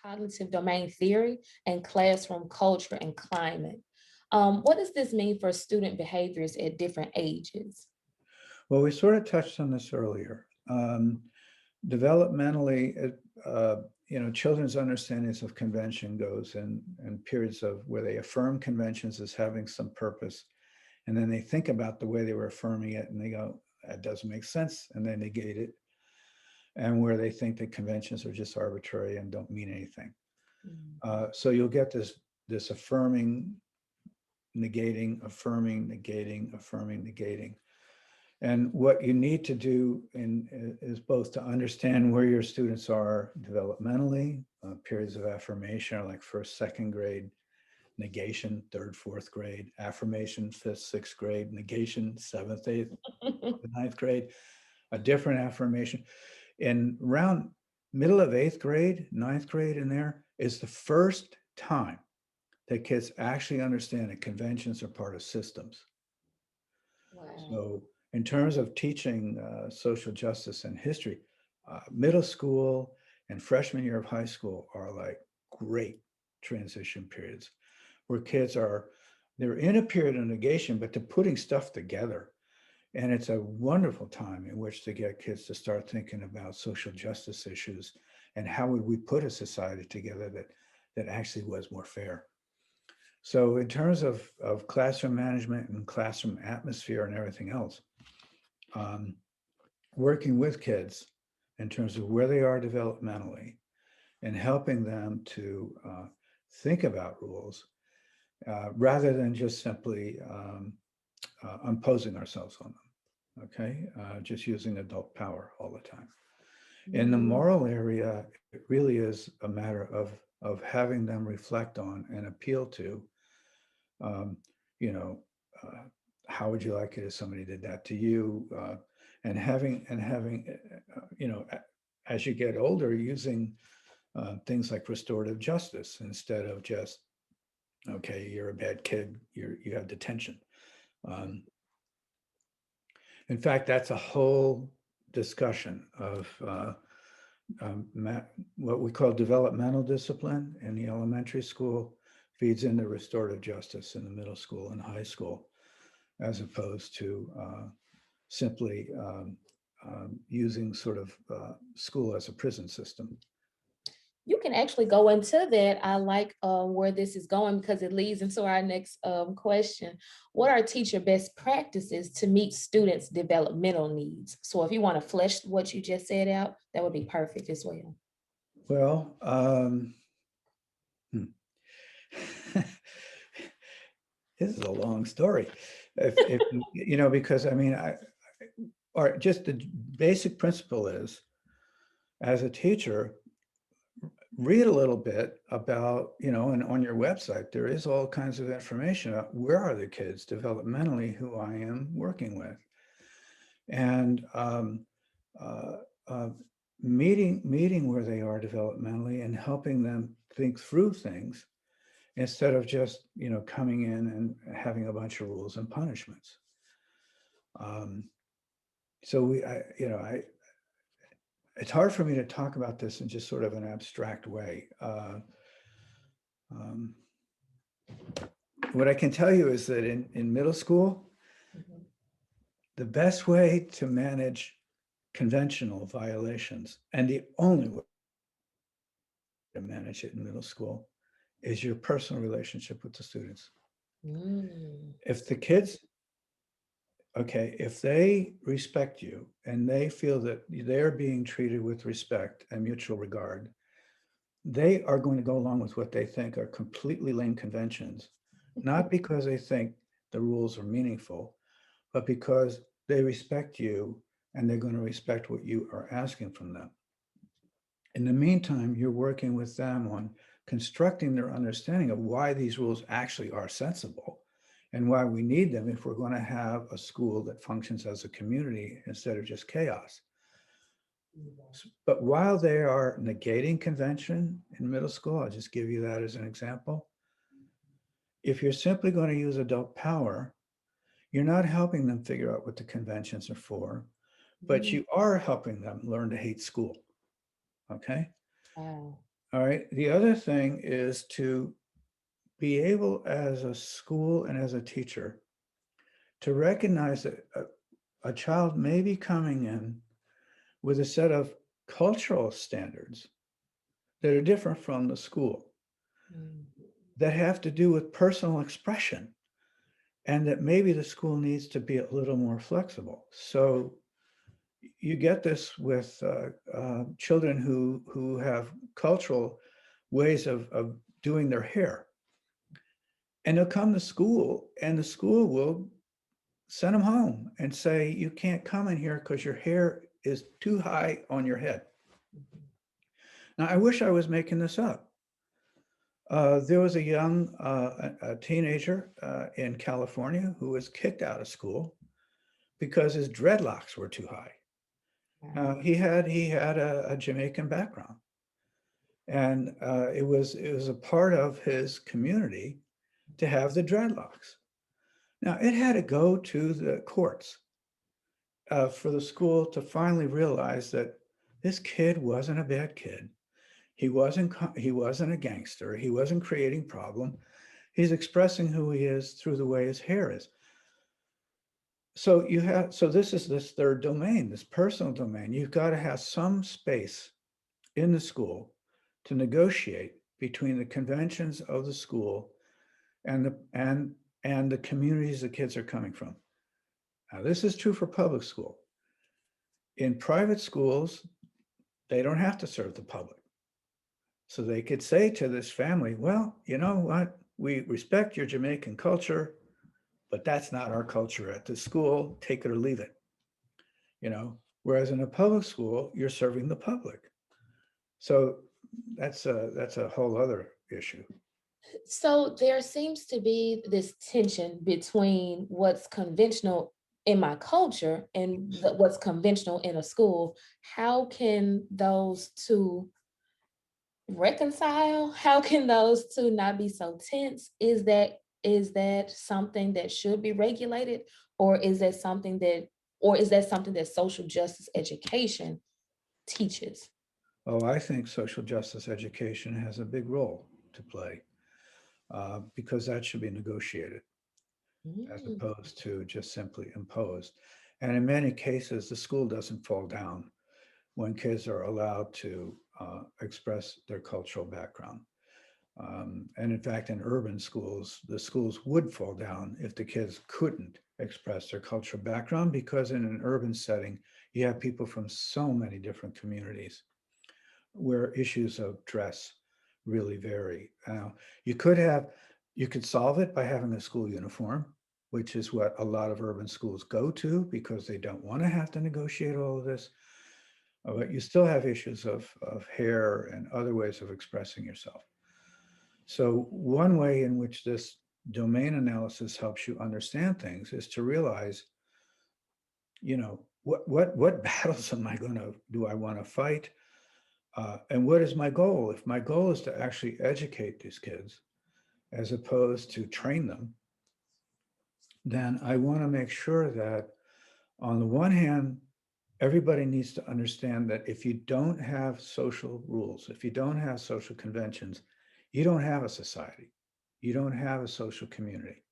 cognitive domain theory and classroom culture and climate. What does this mean for student behaviors at different ages? Well, we sort of touched on this earlier. Developmentally, children's understandings of convention goes in periods of where they affirm conventions as having some purpose, and then they think about the way they were affirming it, and they go, "That doesn't make sense," and they negate it. And where they think that conventions are just arbitrary and don't mean anything. Mm. So you'll get this affirming, negating, affirming, negating, affirming, negating. And what you need to do is both to understand where your students are developmentally. Periods of affirmation are like first, second grade, negation, third, fourth grade, affirmation, fifth, sixth grade, negation, seventh, eighth, ninth grade, a different affirmation. In around middle of eighth grade, ninth grade in there is the first time that kids actually understand that conventions are part of systems. Wow. So in terms of teaching social justice and history, middle school and freshman year of high school are like great transition periods where they're in a period of negation, but they're putting stuff together. And it's a wonderful time in which to get kids to start thinking about social justice issues and how would we put a society together that actually was more fair. So in terms of classroom management and classroom atmosphere and everything else, um, working with kids in terms of where they are developmentally and helping them to think about rules rather than just simply imposing ourselves on them, okay? Just using adult power all the time. In the Mm. moral area, it really is a matter of having them reflect on and appeal to, um, you know, uh, how would you like it if somebody did that to you? As you get older, using things like restorative justice instead of just, okay, you're a bad kid, you have detention. Um, in fact, that's a whole discussion of what we call developmental discipline in the elementary school feeds into restorative justice in the middle school and high school, as opposed to simply using sort of school as a prison system. You can actually go into that. I like where this is going because it leads into our next question. What are teacher best practices to meet students' developmental needs? So if you want to flesh what you just said out, that would be perfect as well. Well, hmm. This is a long story. If because I mean, or just the basic principle is, as a teacher, read a little bit about, and on your website, there is all kinds of information about where are the kids developmentally who I am working with. And uh, uh, meeting where they are developmentally and helping them think through things instead of just, coming in and having a bunch of rules and punishments. Um, so it's hard for me to talk about this in just sort of an abstract way. Um, what I can tell you is that in middle school, Mhm. the best way to manage conventional violations, and the only way to manage it in middle school, is your personal relationship with the students. Mm. If the kids, okay, if they respect you and they feel that they're being treated with respect and mutual regard, they are going to go along with what they think are completely lame conventions, not because they think the rules are meaningful, but because they respect you and they're going to respect what you are asking from them. In the meantime, you're working with them on constructing their understanding of why these rules actually are sensible and why we need them if we're going to have a school that functions as a community instead of just chaos. But while they are negating convention in middle school, I'll just give you that as an example. If you're simply going to use adult power, you're not helping them figure out what the conventions are for, but Mm. you are helping them learn to hate school. Okay. Wow. All right. The other thing is to be able as a school and as a teacher to recognize that a child may be coming in with a set of cultural standards that are different from the school, Mm. that have to do with personal expression, and that maybe the school needs to be a little more flexible. So you get this with children who have cultural ways of doing their hair, and they'll come to school, and the school will send them home and say, you can't come in here because your hair is too high on your head. Now, I wish I was making this up. There was a young a teenager in California who was kicked out of school because his dreadlocks were too high. Wow. He had a Jamaican background, and it was a part of his community to have the dreadlocks. Now it had to go to the courts for the school to finally realize that this kid wasn't a bad kid. He wasn't a gangster. He wasn't creating problem. He's expressing who he is through the way his hair is. So this is this third domain, this personal domain. You've got to have some space in the school to negotiate between the conventions of the school and the communities the kids are coming from. Now, this is true for public school. In private schools, they don't have to serve the public. So they could say to this family, well, you know what? We respect your Jamaican culture, but that's not our culture at the school. Take it or leave it. You know, whereas in a public school, you're serving the public. So that's a whole other issue. So there seems to be this tension between what's conventional in my culture and what's conventional in a school. How can those two reconcile? How can those two not be so tense? Is that something that should be regulated, or is that something that social justice education teaches? Oh, I think social justice education has a big role to play because that should be negotiated as Mm. opposed to just simply imposed. And in many cases, the school doesn't fall down when kids are allowed to express their cultural background. And in fact, in urban schools, the schools would fall down if the kids couldn't express their cultural background, because in an urban setting, you have people from so many different communities where issues of dress really vary. You could have, you could solve it by having a school uniform, which is what a lot of urban schools go to because they don't want to have to negotiate all of this. But you still have issues of hair and other ways of expressing yourself. So one way in which this domain analysis helps you understand things is to realize, what battles am I going to do I want to fight? And what is my goal? If my goal is to actually educate these kids as opposed to train them, then I want to make sure that on the one hand, everybody needs to understand that if you don't have social rules, if you don't have social conventions, you don't have a society. You don't have a social community.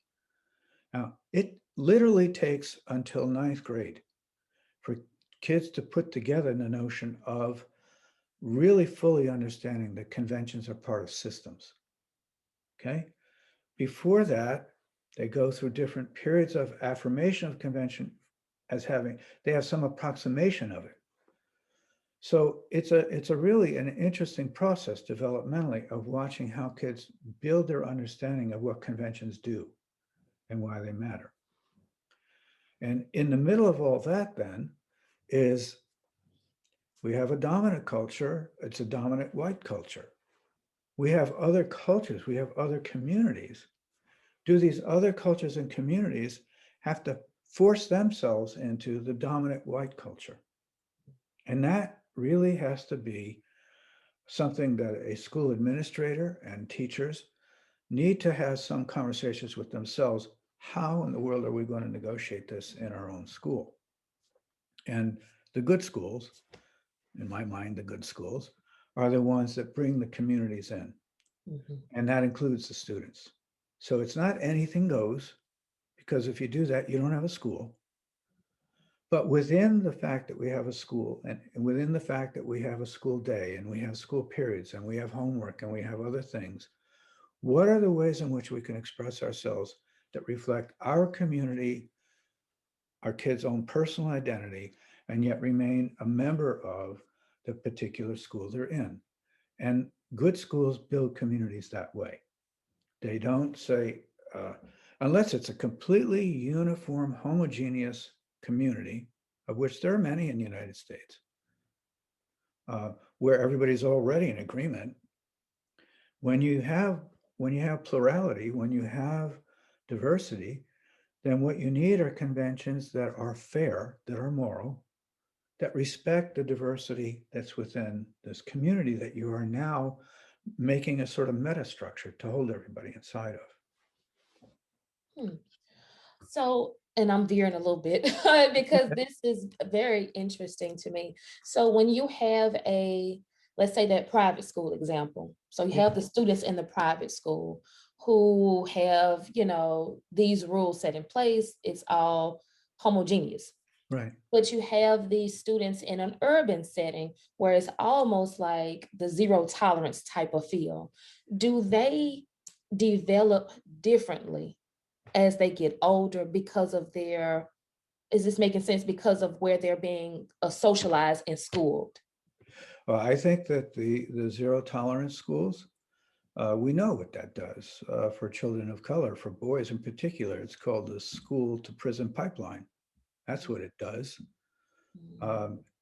Now, it literally takes until ninth grade for kids to put together the notion of really fully understanding that conventions are part of systems. Okay. Before that, they go through different periods of affirmation of convention as having, they have some approximation of it. So it's a really an interesting process developmentally of watching how kids build their understanding of what conventions do and why they matter. And in the middle of all that then is we have a dominant culture, it's a dominant white culture. We have other cultures, we have other communities. Do these other cultures and communities have to force themselves into the dominant white culture? And that really has to be something that a school administrator and teachers need to have some conversations with themselves. How in the world are we going to negotiate this in our own school? And the good schools, in my mind, the good schools are the ones that bring the communities in, Mhm. and that includes the students. So it's not anything goes, because if you do that, you don't have a school. But within the fact that we have a school, and within the fact that we have a school day, and we have school periods, and we have homework, and we have other things, what are the ways in which we can express ourselves that reflect our community, our kids' own personal identity, and yet remain a member of the particular school they're in? And good schools build communities that way. They don't say, uh, unless it's a completely uniform, homogeneous community, of which there are many in the United States, where everybody's already in agreement. When you have plurality, when you have diversity, then what you need are conventions that are fair, that are moral, that respect the diversity that's within this community that you are now making a sort of meta structure to hold everybody inside of. Hmm. So, and I'm veering a little bit because this is very interesting to me. So, when you have let's say that private school example, so you Yeah, have the students in the private school who have, these rules set in place, it's all homogeneous. right. But you have these students in an urban setting where it's almost like the zero tolerance type of feel. Do they develop differently as they get older because of is this making sense, because of where they're being socialized and schooled? Well, I think that the zero tolerance schools, we know what that does for children of color, for boys in particular. It's called the school to prison pipeline. That's what it does.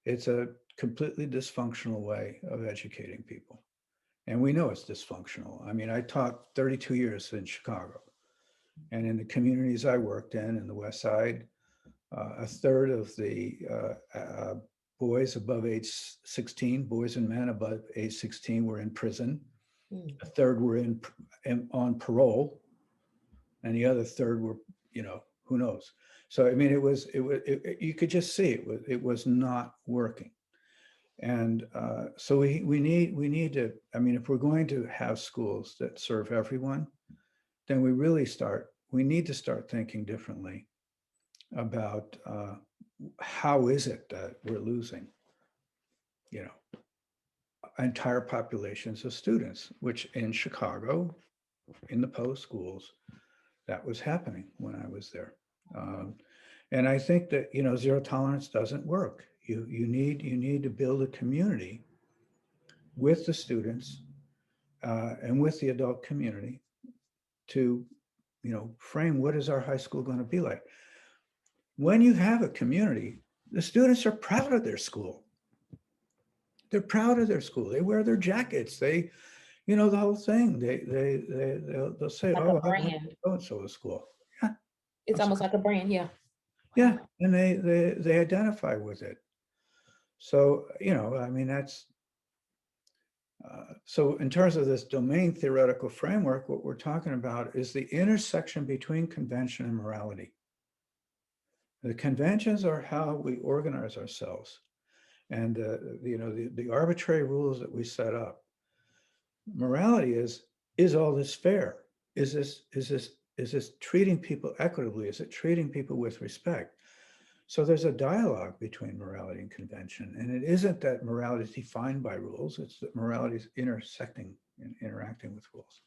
It's a completely dysfunctional way of educating people. And we know it's dysfunctional. I mean, I taught 32 years in Chicago, and in the communities I worked in the West Side, a third of the boys above age 16, boys and men above age 16 were in prison. Mm. A third were on parole, and the other third were, who knows. So I mean, you could just see it was not working. And so we need to, I mean, if we're going to have schools that serve everyone, then we need to start thinking differently about how is it that we're losing, you know, entire populations of students, which in Chicago, in the post schools, that was happening when I was there. Um, and I think that, zero tolerance doesn't work. You need to build a community with the students and with the adult community to, frame what is our high school going to be like. When you have a community, the students are proud of their school. They're proud of their school. They wear their jackets. The whole thing. They'll say, Like a "Oh, I went to brand. so and so's school." Yeah, It's that's almost like a brand, yeah. yeah, Wow. and they identify with it. So I mean, that's so in terms of this domain theoretical framework, what we're talking about is the intersection between convention and morality. The conventions are how we organize ourselves, and the arbitrary rules that we set up. Morality is all this fair? Is this treating people equitably? Is it treating people with respect? So there's a dialogue between morality and convention, and it isn't that morality is defined by rules, it's that morality is intersecting and interacting with rules.